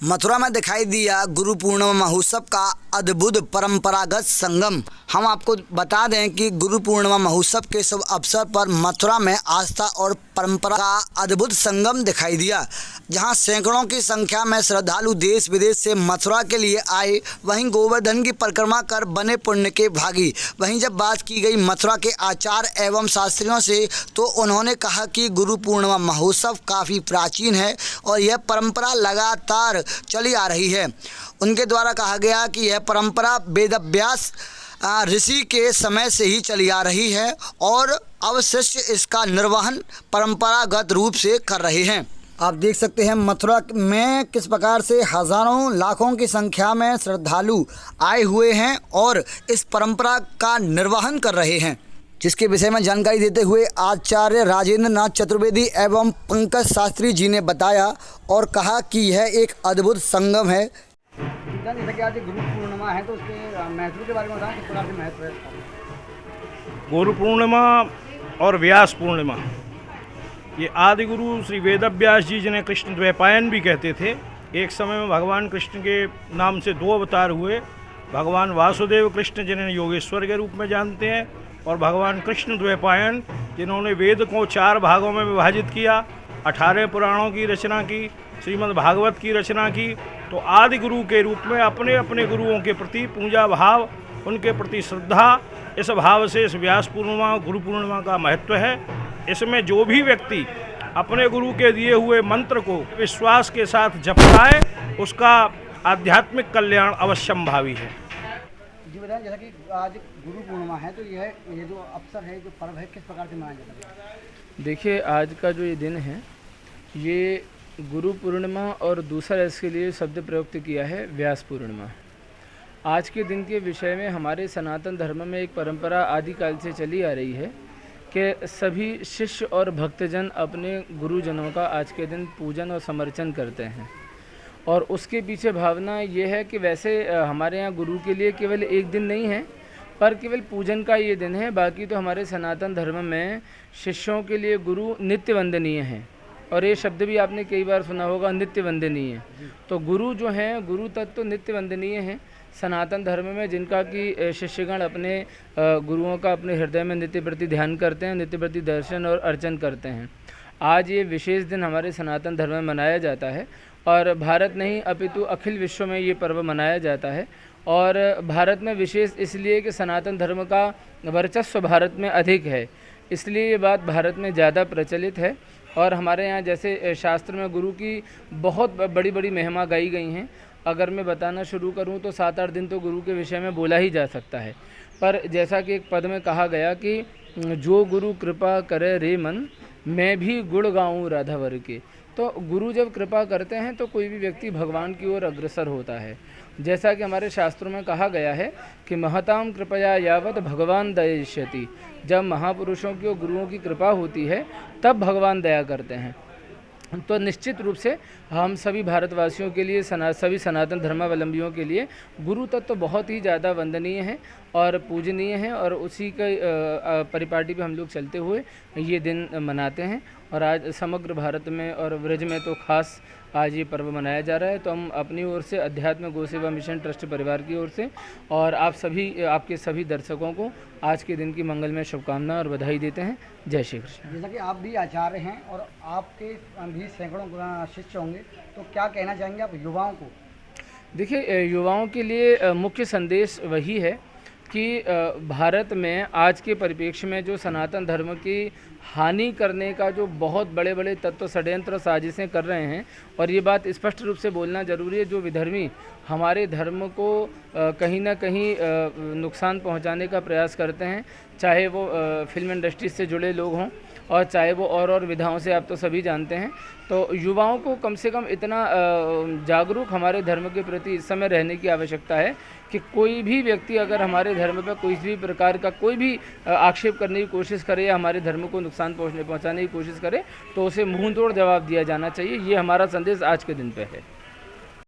मथुरा में दिखाई दिया गुरु पूर्णिमा महोत्सव का अद्भुत परंपरागत संगम। हम आपको बता दें कि गुरु पूर्णिमा महोत्सव के शुभ अवसर पर मथुरा में आस्था और परंपरा का अद्भुत संगम दिखाई दिया, जहां सैकड़ों की संख्या में श्रद्धालु देश विदेश से मथुरा के लिए आए, वहीं गोवर्धन की परिक्रमा कर बने पुण्य के भागी। वहीं जब बात की गई मथुरा के आचार्य एवं शास्त्रियों से, तो उन्होंने कहा कि गुरु पूर्णिमा महोत्सव काफ़ी प्राचीन है और यह परंपरा लगातार चली आ रही है। उनके द्वारा कहा गया कि यह परंपरा वेदव्यास ऋषि के समय से ही चली आ रही है और अब शिष्य इसका निर्वहन परंपरागत रूप से कर रहे हैं। आप देख सकते हैं मथुरा में किस प्रकार से हजारों लाखों की संख्या में श्रद्धालु आए हुए हैं और इस परंपरा का निर्वहन कर रहे हैं, जिसके विषय में जानकारी देते हुए आचार्य राजेंद्र नाथ चतुर्वेदी एवं पंकज शास्त्री जी ने बताया और कहा कि यह एक अद्भुत संगम है। जैसा कि आज गुरु पूर्णिमा है, तो उसके महत्व के बारे में बताएं, किस प्रकार से महत्व है? गुरु पूर्णिमा और व्यास पूर्णिमा, ये आदि गुरु श्री वेदव्यास जी जिन्हें कृष्ण द्वैपायन भी कहते थे। एक समय में भगवान कृष्ण के नाम से दो अवतार हुए, भगवान वासुदेव कृष्ण जिन्हें योगेश्वर के रूप में जानते हैं, और भगवान कृष्ण द्वैपायन जिन्होंने वेद को 4 भागों में विभाजित किया, 18 पुराणों की रचना की, श्रीमद् भागवत की रचना की। तो आदि गुरु के रूप में अपने अपने गुरुओं के प्रति पूजा भाव, उनके प्रति श्रद्धा, इस भाव से इस व्यास पूर्णिमा गुरु पूर्णिमा का महत्व है। इसमें जो भी व्यक्ति अपने गुरु के दिए हुए मंत्र को विश्वास के साथ जपता है, उसका आध्यात्मिक कल्याण अवश्यंभावी है। जी बताएं, जैसा कि आज गुरु पूर्णिमा है, तो ये जो अवसर है, जो पर्व है, किस प्रकार से मनाया जाता है? देखिए, आज का जो ये दिन है, ये गुरु पूर्णिमा और दूसरा इसके लिए शब्द प्रयुक्त किया है व्यास पूर्णिमा। आज के दिन के विषय में हमारे सनातन धर्म में एक परंपरा आदिकाल से चली आ रही है कि सभी शिष्य और भक्तजन अपने गुरुजनों का आज के दिन पूजन और समर्चन करते हैं। और उसके पीछे भावना ये है कि वैसे हमारे यहाँ गुरु के लिए केवल एक दिन नहीं है, पर केवल पूजन का ये दिन है। बाकी तो हमारे सनातन धर्म में शिष्यों के लिए गुरु नित्य वंदनीय हैं, और ये शब्द भी आपने कई बार सुना होगा, नित्य वंदनीय। तो गुरु जो हैं, गुरु तत्व नित्य वंदनीय हैं सनातन धर्म में, जिनका कि शिष्यगण अपने गुरुओं का अपने हृदय में नित्य प्रति ध्यान करते हैं, नित्य प्रति दर्शन और अर्चन करते हैं। आज ये विशेष दिन हमारे सनातन धर्म में मनाया जाता है, और भारत नहीं अपितु अखिल विश्व में ये पर्व मनाया जाता है। और भारत में विशेष इसलिए कि सनातन धर्म का वर्चस्व भारत में अधिक है, इसलिए ये बात भारत में ज़्यादा प्रचलित है। और हमारे यहाँ जैसे शास्त्र में गुरु की बहुत बड़ी बड़ी महिमा गाई गई हैं। अगर मैं बताना शुरू करूँ तो 7-8 दिन तो गुरु के विषय में बोला ही जा सकता है। पर जैसा कि एक पद में कहा गया कि जो गुरु कृपा करे रे मन, मैं भी गुण गाऊँ राधावर के। तो गुरु जब कृपा करते हैं तो कोई भी व्यक्ति भगवान की ओर अग्रसर होता है। जैसा कि हमारे शास्त्रों में कहा गया है कि महताम कृपया यावत भगवान दयिष्यति, जब महापुरुषों की और गुरुओं की कृपा होती है तब भगवान दया करते हैं। तो निश्चित रूप से हम सभी भारतवासियों के लिए, सभी सनातन धर्मावलंबियों के लिए गुरु तत्व तो बहुत ही ज़्यादा वंदनीय है और पूजनीय है, और उसी के परिपाटी पे हम लोग चलते हुए ये दिन मनाते हैं। और आज समग्र भारत में और ब्रज में तो खास आज ये पर्व मनाया जा रहा है। तो हम अपनी ओर से अध्यात्म गौ सेवा मिशन ट्रस्ट परिवार की ओर से और आपके सभी दर्शकों को आज के दिन की मंगलमय शुभकामना और बधाई देते हैं। जय श्री कृष्ण। जैसा कि आप भी आचार्य हैं और आपके भी सैकड़ों शिष्य होंगे, तो क्या कहना चाहेंगे आप युवाओं को? देखिए, युवाओं के लिए मुख्य संदेश वही है कि भारत में आज के परिप्रेक्ष्य में जो सनातन धर्म की हानि करने का जो बहुत बड़े बड़े तत्व षड्यंत्र साजिशें कर रहे हैं, और ये बात स्पष्ट रूप से बोलना ज़रूरी है, जो विधर्मी हमारे धर्म को कहीं ना कहीं नुकसान पहुंचाने का प्रयास करते हैं, चाहे वो फिल्म इंडस्ट्री से जुड़े लोग हों और चाहे वो और विधाओं से, आप तो सभी जानते हैं। तो युवाओं को कम से कम इतना जागरूक हमारे धर्म के प्रति इस समय रहने की आवश्यकता है कि कोई भी व्यक्ति अगर हमारे धर्म पर कोई भी प्रकार का कोई भी आक्षेप करने की कोशिश करे या हमारे धर्म को नुकसान पहुंचाने की कोशिश करे, तो उसे मुंह तोड़ जवाब दिया जाना चाहिए। ये हमारा संदेश आज के दिन पे है।